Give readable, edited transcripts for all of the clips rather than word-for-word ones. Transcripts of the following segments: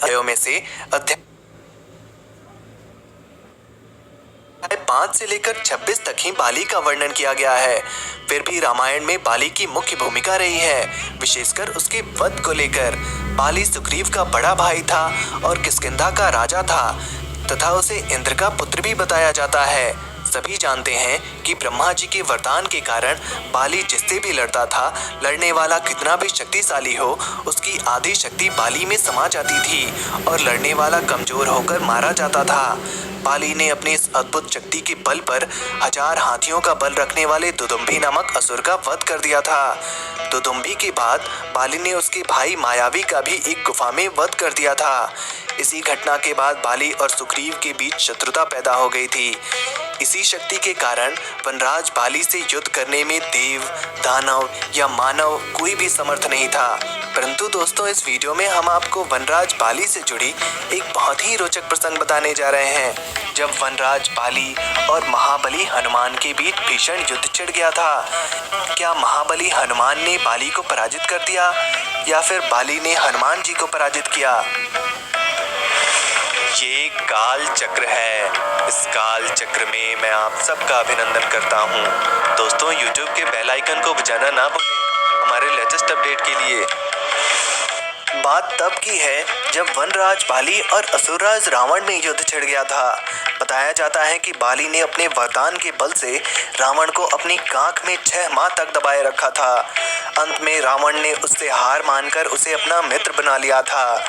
अध्यायों में से अध्याय 5 से लेकर 26 तक ही बाली का वर्णन किया गया है। फिर भी रामायण में बाली की मुख्य भूमिका रही है, विशेषकर उसके वध को लेकर। बाली सुग्रीव का बड़ा भाई था और किष्किंधा का राजा था तथा उसे इंद्र का पुत्र भी बताया जाता है। सभी जानते हैं कि ब्रह्मा जी के वरदान के कारण बाली जिससे भी लड़ता था, लड़ने वाला कितना भी शक्तिशाली हो, उसकी आधी शक्ति बाली में समा जाती थी और लड़ने वाला कमजोर होकर मारा जाता था। बाली ने अपनी इस अद्भुत शक्ति के बल पर 1000 हाथियों का बल रखने वाले दुदुम्भी नामक असुर का वध कर दिया था। दुदुम्भी के बाद बाली ने उसके भाई मायावी का भी एक गुफा में वध कर दिया था। इसी घटना के बाद बाली और सुग्रीव के बीच शत्रुता पैदा हो गई थी। इसी शक्ति के कारण वनराज बाली से युद्ध करने में देव, दानव या मानव कोई भी समर्थ नहीं था। परंतु दोस्तों, इस वीडियो में हम आपको वनराज बाली से जुड़ी एक बहुत ही रोचक प्रसंग बताने जा रहे हैं, जब वनराज बाली और महाबली हनुमान के बीच भीषण युद्ध छिड़ गया था। क्या महाबली हनुमान ने बाली को पराजित कर दिया या फिर बाली ने हनुमान जी को पराजित किया? ये काल चक्र है। इस काल चक्र में मैं आप सबका अभिनंदन करता हूँ। दोस्तों, YouTube के बेल आइकन को बजाना ना भूलें हमारे लेटेस्ट अपडेट के लिए। बात तब की है जब वनराज बाली और असुरराज रावण में युद्ध छिड़ गया था। बताया जाता है कि बाली ने अपने वरदान के बल से रावण को अपनी कांख में 6 माह तक दबाए रखा था। अंत में रावण ने उससे हार मानकर उसे अपना मित्र बना लिया था।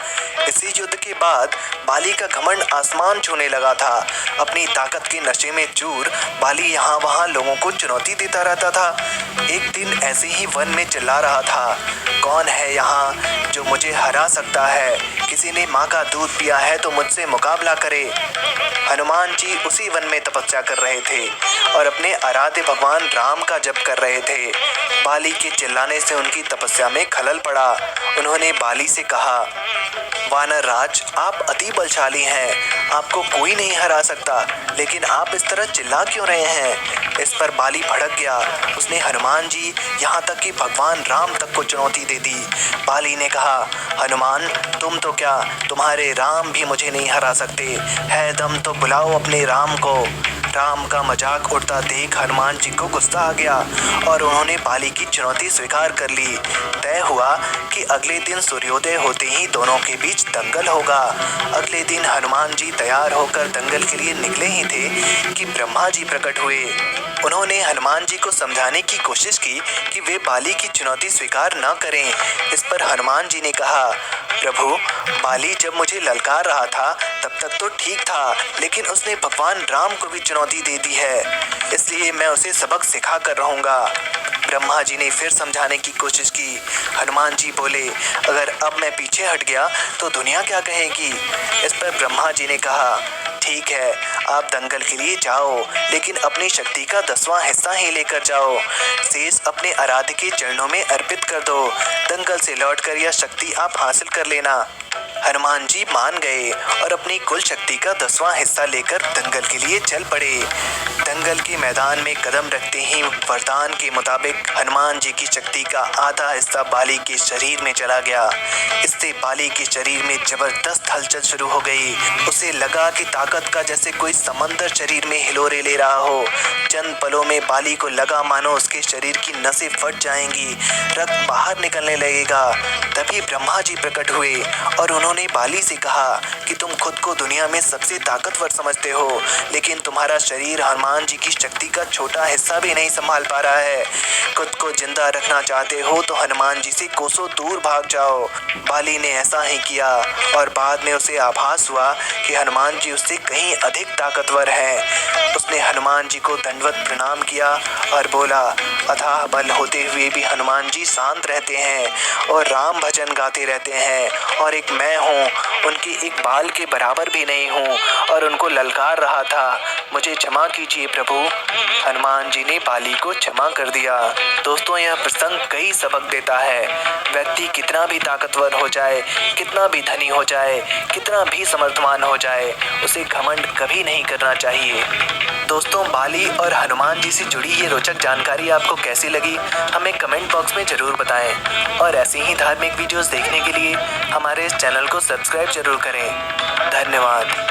इसी युद्ध के बाद बाली का घमंड आसमान छूने लगा था। अपनी ताकत के नशे में चूर बाली यहाँ वहाँ लोगों को चुनौती देता रहता था। एक दिन ऐसे ही वन में चिल्ला रहा था, कौन है यहाँ जो मुझे हरा सकता है? किसी ने माँ का दूध पिया है तो मुझसे मुकाबला करे। हनुमान जी उसी वन में तपस्या कर रहे थे और अपने आराध्य भगवान राम का जप कर रहे थे। बाली के चिल्लाने से उनकी तपस्या में खलल पड़ा। उन्होंने बाली से कहा, वानर राज, आप अति बलशाली हैं, आपको कोई नहीं हरा सकता, लेकिन आप इस तरह चिल्ला क्यों रहे हैं? इस पर बाली भड़क गया। उसने हनुमान जी यहाँ तक कि भगवान राम तक को चुनौती दे दी। बाली ने कहा, हनुमान, तुम तो क्या, तुम्हारे राम भी मुझे नहीं हरा सकते। है दम तो बुलाओ अपने राम को। राम का मजाक उड़ता देख हनुमान जी को गुस्सा आ गया और उन्होंने बाली की चुनौती स्वीकार कर ली। तय हुआ कि अगले दिन सूर्योदय होते ही दोनों के बीच दंगल होगा। अगले दिन हनुमान जी तैयार होकर दंगल के लिए निकले ही थे कि ब्रह्मा जी प्रकट हुए। उन्होंने हनुमान जी को समझाने की कोशिश की कि वे बाली की चुनौती स्वीकार न करें। इस पर हनुमान जी ने कहा, प्रभु, बाली जब मुझे ललकार रहा था तब तक तो ठीक था, लेकिन उसने भगवान राम को भी चुनौती दे दी है, इसलिए मैं उसे सबक सिखा कर रहूँगा। ब्रह्मा जी ने फिर समझाने की कोशिश की। हनुमान जी बोले, अगर अब मैं पीछे हट गया तो दुनिया क्या कहेगी? इस पर ब्रह्मा जी ने कहा, ठीक है, आप दंगल के लिए जाओ, लेकिन अपनी शक्ति का 10वां हिस्सा ही लेकर जाओ। शेष अपने आराध्य के चरणों में अर्पित कर दो। दंगल से लौटकर यह शक्ति आप हासिल कर लेना। हनुमान जी मान गए और अपनी कुल शक्ति का 10वां हिस्सा लेकर दंगल के लिए चल पड़े। दंगल के मैदान में कदम रखते ही वरदान के मुताबिक हनुमान जी की शक्ति का आधा हिस्सा बाली के शरीर में चला गया। इससे बाली के शरीर में जबरदस्त हलचल शुरू हो गई। उसे लगा कि ताकत का जैसे कोई समंदर शरीर में हिलोरे ले रहा हो। चंद पलों में बाली को लगा मानो उसके शरीर की नसें फट जाएंगी, रक्त बाहर निकलने लगेगा। तभी ब्रह्मा जी प्रकट हुए और उन्होंने बाली से कहा कि तुम खुद को दुनिया में सबसे ताकतवर समझते हो, लेकिन तुम्हारा शरीर हनुमान जी की शक्ति का छोटा हिस्सा भी नहीं संभाल पा रहा है। खुद को जिंदा रखना चाहते हो तो हनुमान जी से कोसों दूर भाग जाओ। बाली ने ऐसा ही किया और बाद में उसे आभास हुआ कि हनुमान जी उससे कहीं अधिक ताकतवर हैं। उसने हनुमान जी को दंडवत प्रणाम किया और बोला, अथाह बल होते हुए भी हनुमान जी शांत रहते हैं और राम भजन गाते रहते हैं, और एक मैं हूँ, उनके एक बाल के बराबर भी नहीं हूँ और उनको ललकार रहा था, मुझे क्षमा कीजिए प्रभु। हनुमान जी ने बाली को क्षमा कर दिया। दोस्तों, यह प्रसंग कई सबक देता है। व्यक्ति कितना भी ताकतवर हो जाए, कितना भी धनी हो जाए, कितना भी समर्थवान हो जाए, उसे घमंड कभी नहीं करना चाहिए। दोस्तों, बाली और हनुमान जी से जुड़ी ये रोचक जानकारी आपको कैसी लगी, हमें कमेंट बॉक्स में ज़रूर बताएं और ऐसी ही धार्मिक वीडियोस देखने के लिए हमारे इस चैनल को को सब्सक्राइब जरूर करें। धन्यवाद।